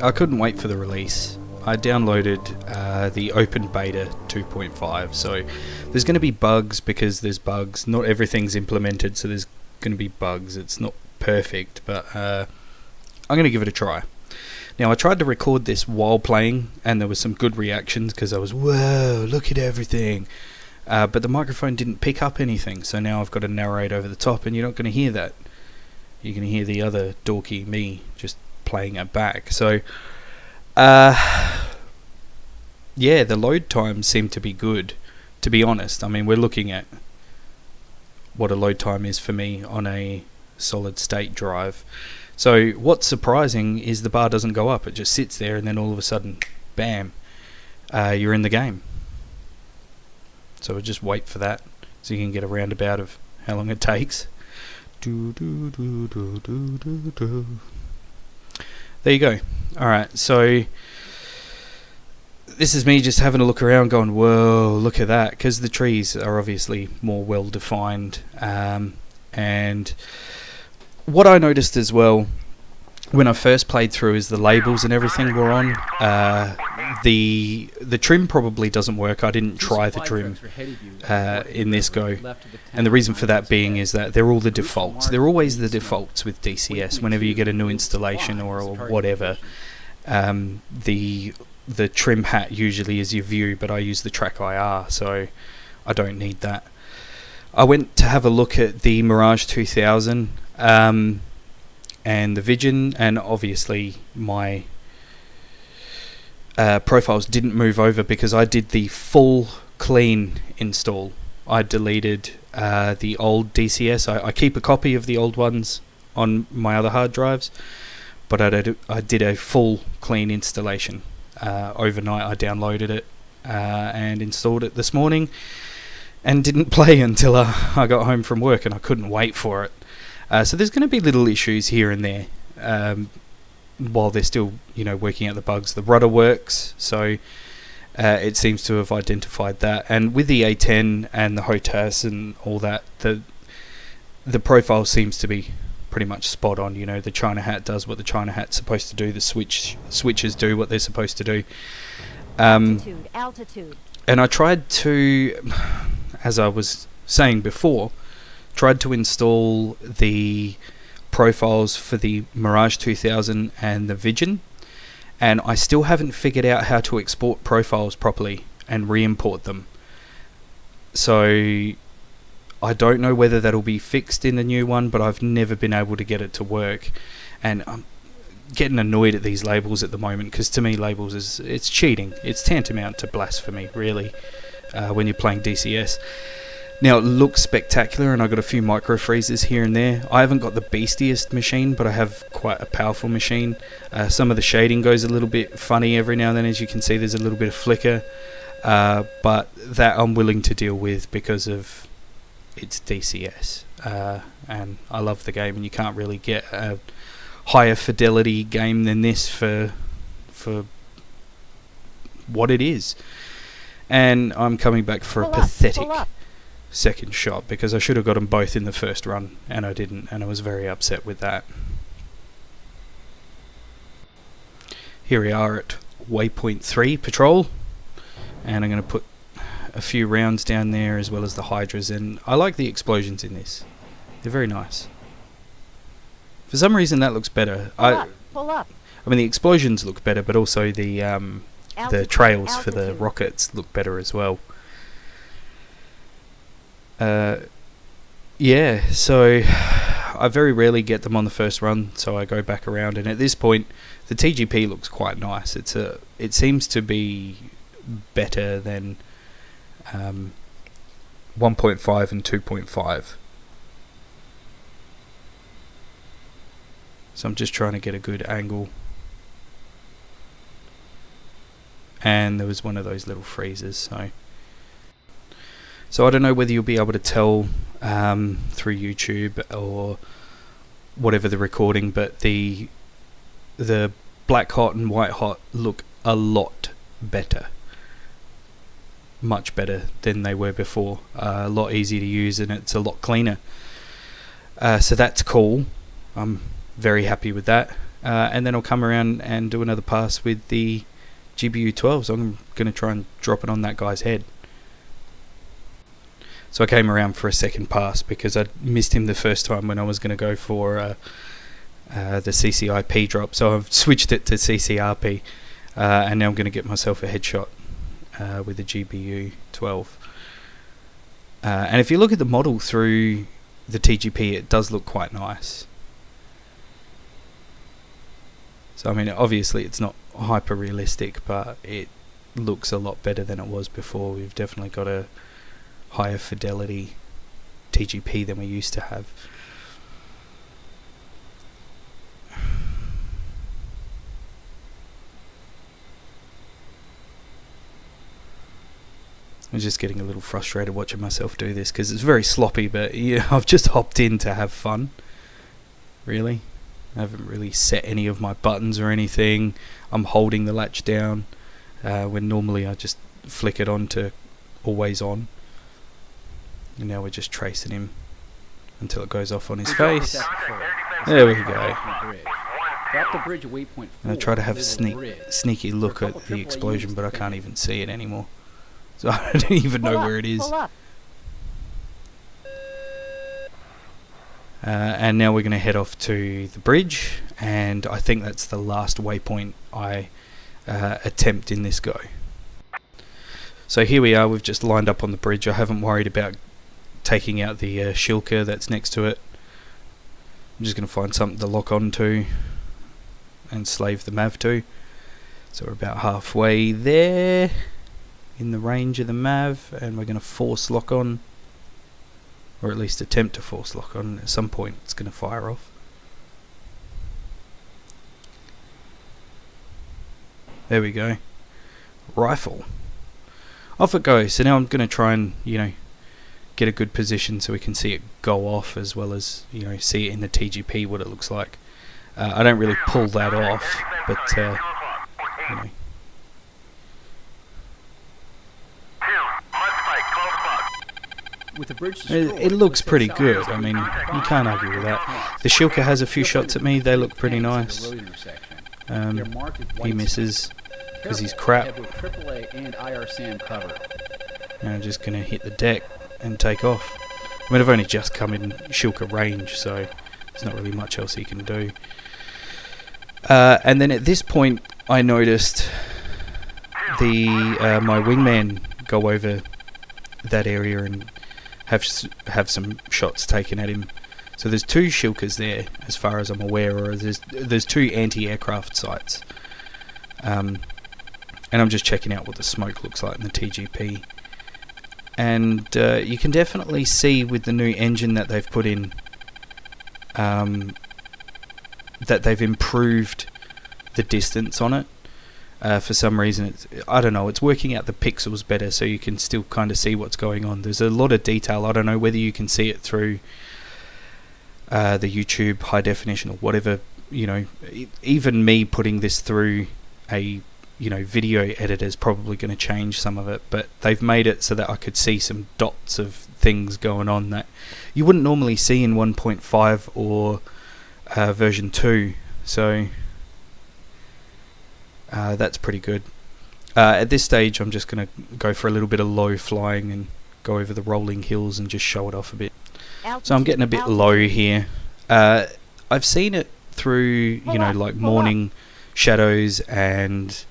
I couldn't wait for the release. I downloaded the open beta 2.5, so there's going to be bugs because there's bugs. Not everything's implemented, so there's going to be bugs. It's not perfect, but I'm going to give it a try. Now, I tried to record this while playing, and there was some good reactions because I was, whoa, look at everything. But the microphone didn't pick up anything, so now I've got to narrate over the top, and you're not going to hear that. You're going to hear the other dorky me just playing it back. So, yeah, the load times seem to be good, to be honest. I mean, we're looking at what a load time is for me on a solid state drive. So what's surprising is the bar doesn't go up. It just sits there, and then all of a sudden, bam, you're in the game. So we'll just wait for that so you can get a roundabout of how long it takes. There you go. Alright, so this is me just having a look around going, whoa, look at that, because the trees are obviously more well defined. And what I noticed as well when I first played through is the labels and everything were on. The trim probably doesn't work. I didn't try the trim in this go, and the reason for that being is that they're all the defaults. They're always the defaults with DCS. Whenever you get a new installation or whatever, the trim hat usually is your view, but I use the track IR, so I don't need that. I went to have a look at the Mirage 2000 and the Vision, and obviously my profiles didn't move over because I did the full clean install. I deleted the old DCS. I keep a copy of the old ones on my other hard drives, but I did a full clean installation. Overnight I downloaded it and installed it this morning, and didn't play until I got home from work, and I couldn't wait for it. So there's going to be little issues here and there while they're still, working out the bugs. The rudder works, so it seems to have identified that. And with the A10 and the HOTAS and all that, the profile seems to be pretty much spot on. The China hat does what the China hat's supposed to do. The switches do what they're supposed to do. Altitude. And I tried to, as I was saying before, tried to install the profiles for the Mirage 2000 and the Vision, and I still haven't figured out how to export profiles properly and re-import them. So I don't know whether that'll be fixed in the new one, but I've never been able to get it to work, and I'm getting annoyed at these labels at the moment, because to me labels it's cheating. It's tantamount to blasphemy, really, when you're playing DCS. Now, it looks spectacular, and I've got a few micro freezes here and there. I haven't got the beastiest machine, but I have quite a powerful machine. Some of the shading goes a little bit funny every now and then. As you can see, there's a little bit of flicker, but that I'm willing to deal with because of its DCS. And I love the game, and you can't really get a higher fidelity game than this for what it is. And I'm coming back for a pathetic second shot, because I should have got them both in the first run, and I didn't, and I was very upset with that. Here we are at waypoint 3 patrol, and I'm going to put a few rounds down there as well as the hydras, and I like the explosions in this. They're very nice. For some reason that looks better. Pull up. I mean, the explosions look better, but also the trails for the rockets look better as well. Yeah, so I very rarely get them on the first run, so I go back around, and at this point the TGP looks quite nice. It seems to be better than 1.5 and 2.5. So I'm just trying to get a good angle. And there was one of those little freezes, so I don't know whether you'll be able to tell through YouTube or whatever the recording, but the black hot and white hot look a lot better. Much better than they were before. A lot easier to use, and it's a lot cleaner. So that's cool. I'm very happy with that. and then I'll come around and do another pass with the GBU 12. So I'm going to try and drop it on that guy's head. So I came around for a second pass because I missed him the first time when I was going to go for the CCIP drop. So I've switched it to CCRP, and now I'm going to get myself a headshot with the GBU 12. And if you look at the model through the TGP, it does look quite nice. So I mean, obviously it's not hyper realistic, but it looks a lot better than it was before. We've definitely got a higher fidelity TGP than we used to have. I'm just getting a little frustrated watching myself do this because it's very sloppy, but yeah, I've just hopped in to have fun. Really, I haven't really set any of my buttons or anything. I'm holding the latch down when normally I just flick it on to always on. And now we're just tracing him until it goes off on his face. There we go. And I try to have a sneaky look at the explosion, but I can't even see it anymore. So I don't even know where it is. And now we're going to head off to the bridge, and I think that's the last waypoint I attempt in this go. So here we are, we've just lined up on the bridge. I haven't worried about taking out the shilker that's next to it. I'm just going to find something to lock onto and slave the MAV to. So we're about halfway there in the range of the MAV, and we're going to force lock on, or at least attempt to force lock on. At some point it's going to fire off. There we go. Rifle. Off it goes. So now I'm going to try and, get a good position so we can see it go off, as well as, see it in the TGP what it looks like. I don't really pull that off, but, With the bridge it looks pretty good. I mean, you can't argue with that. The shilker has a few shots at me. They look pretty nice. He misses because he's crap. Now I'm just going to hit the deck and take off. I mean, I've only just come in shilker range, so there's not really much else he can do. And then at this point, I noticed my wingman go over that area and have some shots taken at him. So there's two shilkers there, as far as I'm aware, or there's two anti-aircraft sites. And I'm just checking out what the smoke looks like in the TGP. And you can definitely see with the new engine that they've put in that they've improved the distance on it. For some reason, I don't know, it's working out the pixels better, so you can still kind of see what's going on. There's a lot of detail. I don't know whether you can see it through the YouTube high definition or whatever. Even me putting this through a video editor is probably going to change some of it, but they've made it so that I could see some dots of things going on that you wouldn't normally see in 1.5 or version 2. So that's pretty good. At this stage, I'm just going to go for a little bit of low flying and go over the rolling hills and just show it off a bit. So I'm getting a bit low here. I've seen it through, like morning shadows and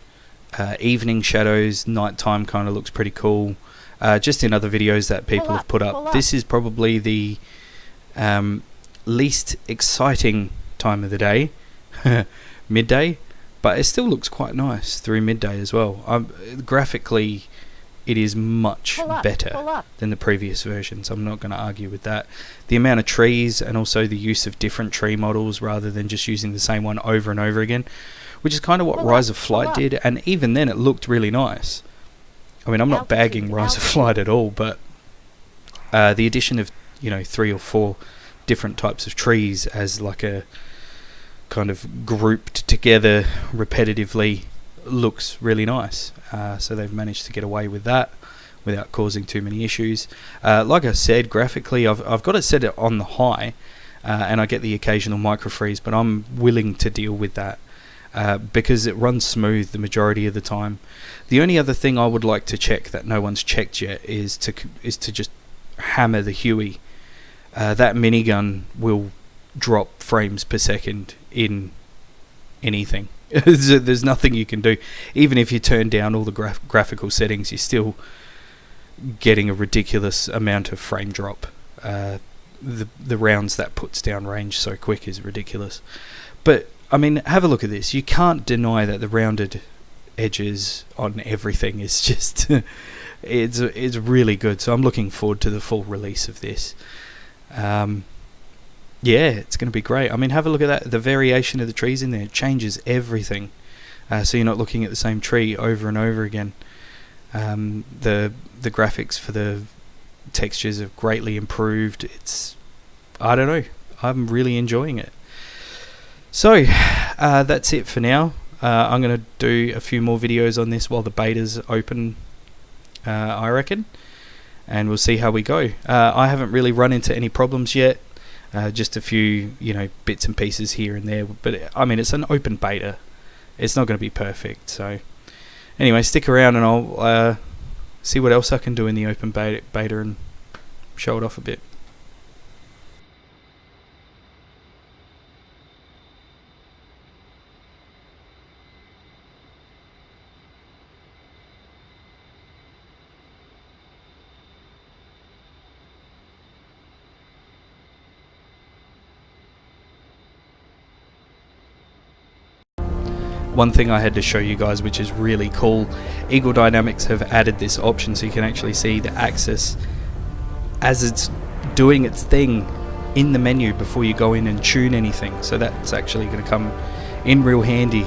evening shadows. Nighttime kind of looks pretty cool. Just in other videos that people have put up. This is probably the least exciting time of the day, midday. But it still looks quite nice through midday as well. Graphically, it is much better than the previous versions. I'm not going to argue with that. The amount of trees and also the use of different tree models rather than just using the same one over and over again, which is kind of what Rise of Flight did. And even then, it looked really nice. I mean, I'm not bagging Rise of Flight at all, but the addition of 3 or 4 different types of trees as like a kind of grouped together repetitively looks really nice. So they've managed to get away with that without causing too many issues. Like I said, graphically I've got it set on the high, and I get the occasional micro freeze, but I'm willing to deal with that because it runs smooth the majority of the time. The only other thing I would like to check that no one's checked yet is to just hammer the Huey. That minigun will drop frames per second in anything. There's nothing you can do. Even if you turn down all the graphical settings, you're still getting a ridiculous amount of frame drop. The rounds that puts down range so quick is ridiculous. But I mean, have a look at this. You can't deny that the rounded edges on everything is just it's really good. So I'm looking forward to the full release of this. Yeah, it's going to be great. I mean, have a look at that. The variation of the trees in there changes everything. So you're not looking at the same tree over and over again. The graphics for the textures have greatly improved. I don't know, I'm really enjoying it. So that's it for now. I'm going to do a few more videos on this while the beta's open, I reckon, and we'll see how we go. I haven't really run into any problems yet, just a few bits and pieces here and there, but I mean, it's an open beta, it's not going to be perfect. So anyway, stick around and I'll see what else I can do in the open beta and show it off a bit. One thing I had to show you guys, which is really cool, Eagle Dynamics have added this option so you can actually see the axis as it's doing its thing in the menu before you go in and tune anything. So that's actually going to come in real handy,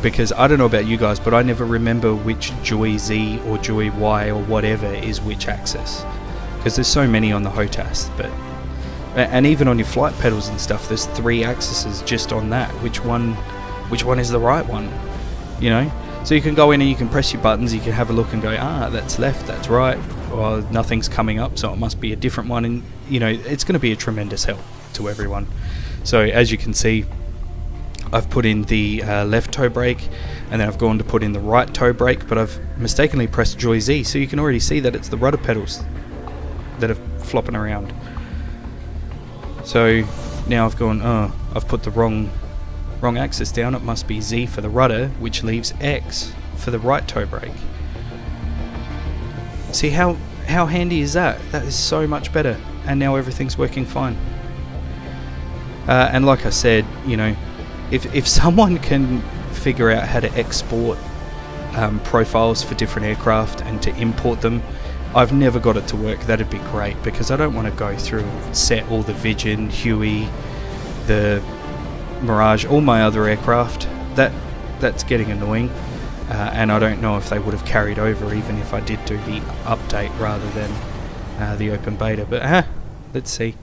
because I don't know about you guys, but I never remember which Joy Z or Joy Y or whatever is which axis, because there's so many on the HOTAS. And even on your flight pedals and stuff, there's 3 axes just on that. Which one is the right one, so you can go in and you can press your buttons, you can have a look and go, that's left, that's right, or nothing's coming up, so it must be a different one. And it's going to be a tremendous help to everyone. So as you can see, I've put in the left toe brake, and then I've gone to put in the right toe brake, but I've mistakenly pressed Joy Z, so you can already see that it's the rudder pedals that are flopping around. So now I've gone, I've put the wrong axis down. It must be Z for the rudder, which leaves X for the right toe brake. See how handy is that? That is so much better, and now everything's working fine. And like I said, if someone can figure out how to export profiles for different aircraft and to import them, I've never got it to work. That'd be great, because I don't want to go through and set all the Vision, Huey, the Mirage, all my other aircraft. That's getting annoying, and I don't know if they would have carried over even if I did do the update rather than the open beta, but let's see.